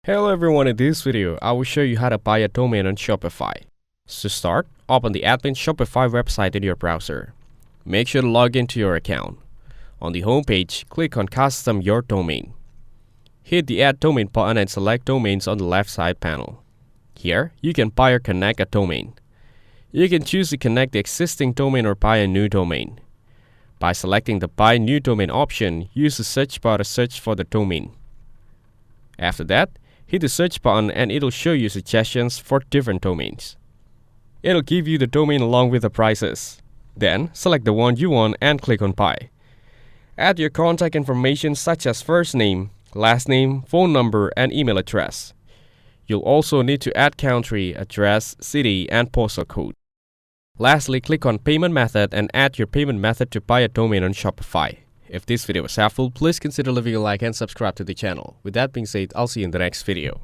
Hello everyone, in this video, I will show you how to buy a domain on Shopify. To start, open the admin Shopify website in your browser. Make sure to log into your account. On the home page, click on Custom Your Domain. Hit the Add Domain button and select Domains on the left side panel. Here, you can buy or connect a domain. You can choose to connect the existing domain or buy a new domain. By selecting the Buy New Domain option, use the search bar to search for the domain. After that, hit the search button and it'll show you suggestions for different domains. It'll give you the domain along with the prices. Then, select the one you want and click on Buy. Add your contact information such as first name, last name, phone number, and email address. You'll also need to add country, address, city, and postal code. Lastly, click on Payment Method and add your payment method to buy a domain on Shopify. If this video was helpful, please consider leaving a like and subscribe to the channel. With that being said, I'll see you in the next video.